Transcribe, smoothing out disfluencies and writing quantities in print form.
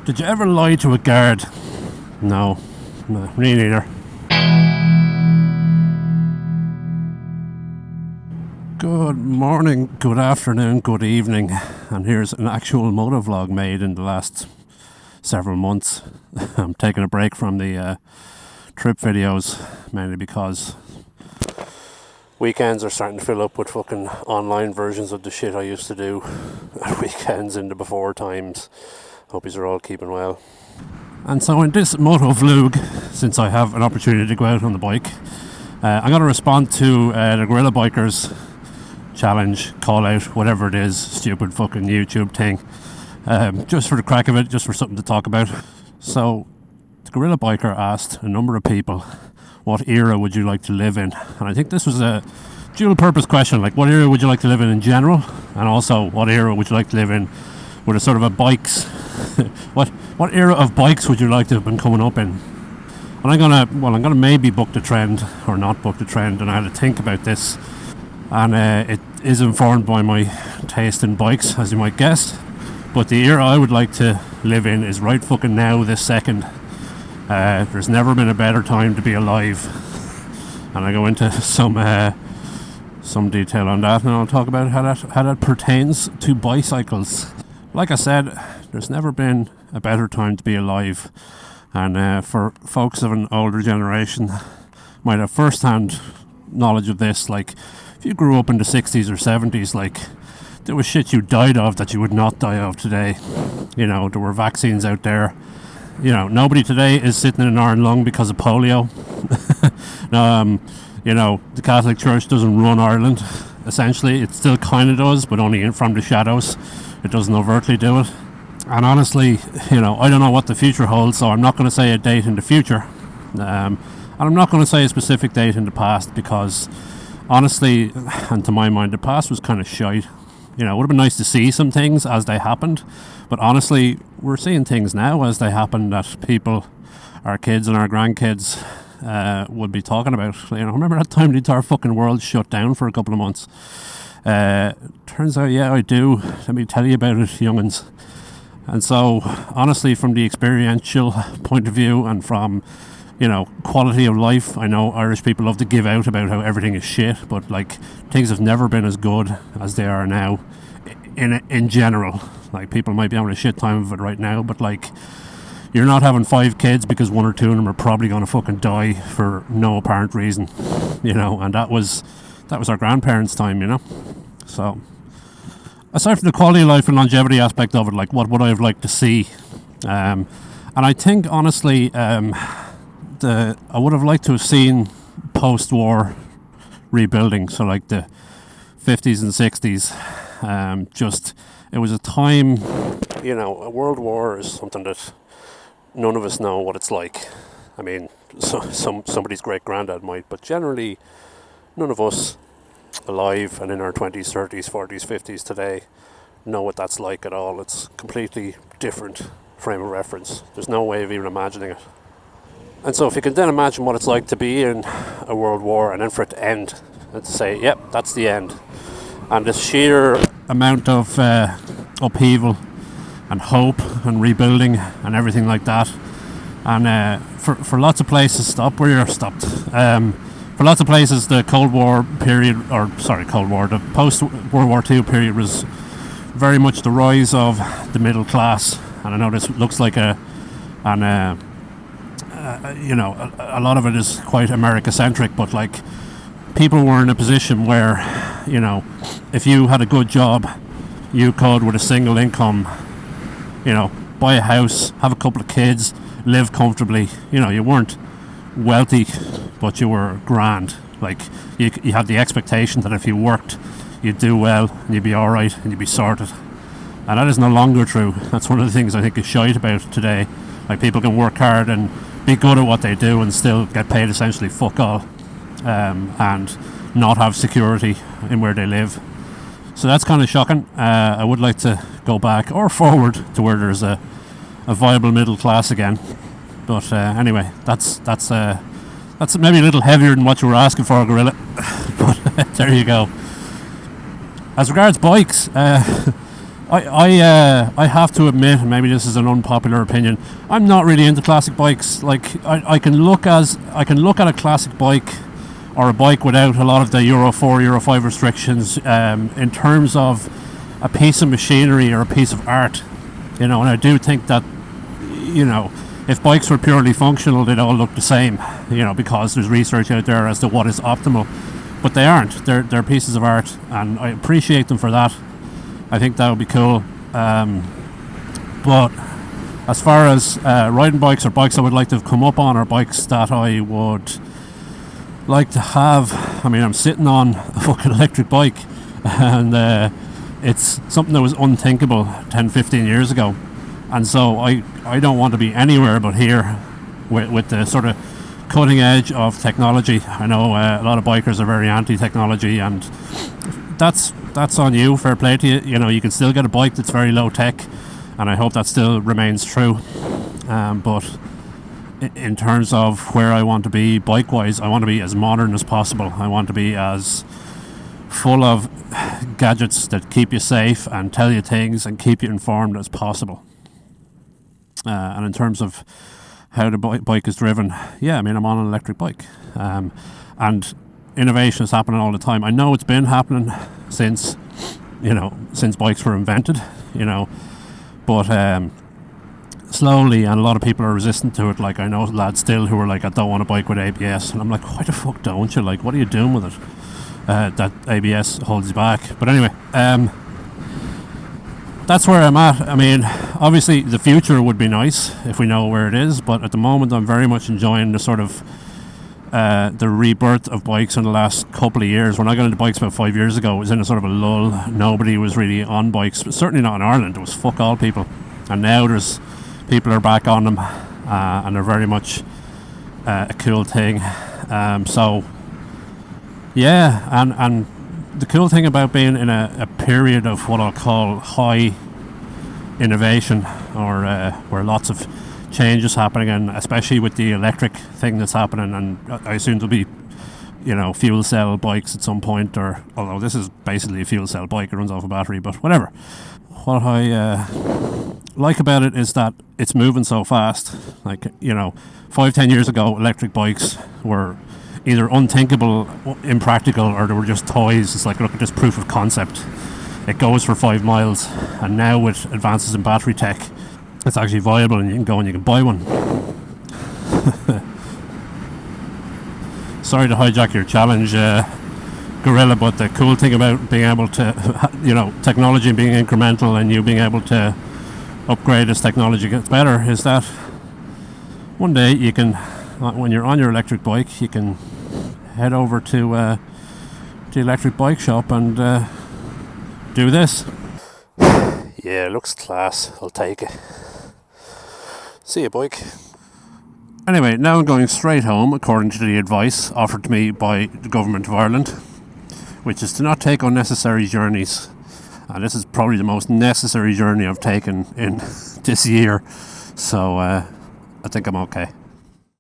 Did you ever lie to a guard? No, me neither. Good morning, good afternoon, good evening, and here's an actual motovlog made in the last several months. I'm taking a break from the trip videos, mainly because weekends are starting to fill up with fucking online versions of the shit I used to do at weekends in the before times. Hope you're all keeping well. And so in this motovlog, since I have an opportunity to go out on the bike, I'm going to respond to the GorillaBikers challenge, call out, whatever it is, stupid fucking YouTube thing, just for the crack of it, just for something to talk about. So the GorillaBiker asked a number of people, what era would you like to live in? And I think this was a dual purpose question, like what era would you like to live in general, and also what era would you like to live in with a sort of a bikes what era of bikes would you like to have been coming up in? And I'm gonna maybe book the trend or not book the trend, and I had to think about this, and it is informed by my taste in bikes, as you might guess. But the era I would like to live in is right fucking now, this second. There's never been a better time to be alive, and I go into some detail on that, and I'll talk about how that pertains to bicycles. Like I said, there's never been a better time to be alive, and for folks of an older generation might have first-hand knowledge of this. Like, if you grew up in the 60s or 70s, like, there was shit you died of that you would not die of today. You know, there were vaccines out there. You know, nobody today is sitting in an iron lung because of polio. You know, the Catholic Church doesn't run Ireland. Essentially, it still kind of does, but only in from the shadows. It doesn't overtly do it. And honestly, you know, I don't know what the future holds, so I'm not going to say a date in the future. And I'm not going to say a specific date in the past, because honestly, and to my mind, the past was kind of shite. You know, it would have been nice to see some things as they happened, but honestly, we're seeing things now as they happen that people, our kids and our grandkids, would be talking about. You know, remember that time the entire fucking world shut down for a couple of months? Turns out, yeah, I do. Let me tell you about it, young'uns. And so, honestly, from the experiential point of view and from, you know, quality of life, I know Irish people love to give out about how everything is shit, but like, things have never been as good as they are now in general. Like, people might be having a shit time of it right now, but like, you're not having 5 kids because 1 or 2 of them are probably going to fucking die for no apparent reason, you know, and that was our grandparents' time, you know. So, aside from the quality of life and longevity aspect of it, like, what would I have liked to see? And I think, honestly, I would have liked to have seen post-war rebuilding, so like the 50s and 60s. It was a time, you know, a world war is something that none of us know what it's like. I mean, somebody's great granddad might, but generally, none of us alive and in our 20s, 30s, 40s, 50s today know what that's like at all. It's completely different frame of reference. There's no way of even imagining it. And so if you can then imagine what it's like to be in a world war and then for it to end and to say, yep, that's the end. And the sheer amount of upheaval and hope and rebuilding and everything like that. And for lots of places, for lots of places, the the post-World War II period was very much the rise of the middle class. And I know this looks like you know, a lot of it is quite America-centric, but like, people were in a position where, you know, if you had a good job, you could, with a single income, you know, buy a house, have a couple of kids, live comfortably. You know, you weren't wealthy, but you were grand. Like, you had the expectation that if you worked, you'd do well, and you'd be alright, and you'd be sorted. And that is no longer true. That's one of the things I think is shite about today. Like, people can work hard and be good at what they do and still get paid essentially fuck all, and not have security in where they live. So that's kind of shocking. I would like to go back or forward to where there's a viable middle class again. But anyway, that's maybe a little heavier than what you were asking for, Gorilla. But there you go. As regards bikes, I have to admit, and maybe this is an unpopular opinion, I'm not really into classic bikes. Like I can look at a classic bike or a bike without a lot of the Euro 4, Euro 5 restrictions in terms of a piece of machinery or a piece of art, and I do think that, if bikes were purely functional, they'd all look the same, because there's research out there as to what is optimal, but they aren't. They're pieces of art, and I appreciate them for that. I think that would be cool. But as far as riding bikes or bikes I would like to have come up on, or bikes that I would like to have, I'm sitting on a fucking electric bike, and it's something that was unthinkable 10-15 years ago, and so I don't want to be anywhere but here with the sort of cutting edge of technology. I know a lot of bikers are very anti-technology, and that's on you. Fair play to you. You can still get a bike that's very low tech, and I hope that still remains true. But in terms of where I want to be bike wise, I want to be as modern as possible. I want to be as full of gadgets that keep you safe and tell you things and keep you informed as possible. And in terms of how the bike is driven, I'm on an electric bike, and innovation is happening all the time. I know it's been happening since bikes were invented, but slowly, and a lot of people are resistant to it. Like, I know lads still who are like, I don't want a bike with ABS, and I'm like, why the fuck don't you? Like, what are you doing with it? That ABS holds you back. But anyway, that's where I'm at. Obviously the future would be nice if we know where it is, but at the moment I'm very much enjoying the sort of the rebirth of bikes in the last couple of years. When I got into bikes about 5 years ago, it was in a sort of a lull. Nobody was really on bikes, but certainly not in Ireland. There was fuck all people, and now there's people are back on them, and they're very much a cool thing. So yeah, and the cool thing about being in a period of what I'll call high innovation, or where lots of change is happening, and especially with the electric thing that's happening, and I assume there'll be fuel cell bikes at some point, or although this is basically a fuel cell bike, it runs off a battery, but whatever. What I like about it is that it's moving so fast. Like, 5-10 years ago, electric bikes were either unthinkable, impractical, or they were just toys. It's like, look at this proof of concept, it goes for 5 miles, and now with advances in battery tech, it's actually viable, and you can go and you can buy one. Sorry to hijack your challenge, Gorilla, but the cool thing about being able to, technology being incremental and you being able to upgrade as technology gets better, is that one day you can, when you're on your electric bike, you can head over to the electric bike shop and do this. Yeah, it looks class. I'll take it. See you, bike. Anyway, now I'm going straight home, according to the advice offered to me by the government of Ireland, which is to not take unnecessary journeys. And this is probably the most necessary journey I've taken in this year, so I think I'm okay.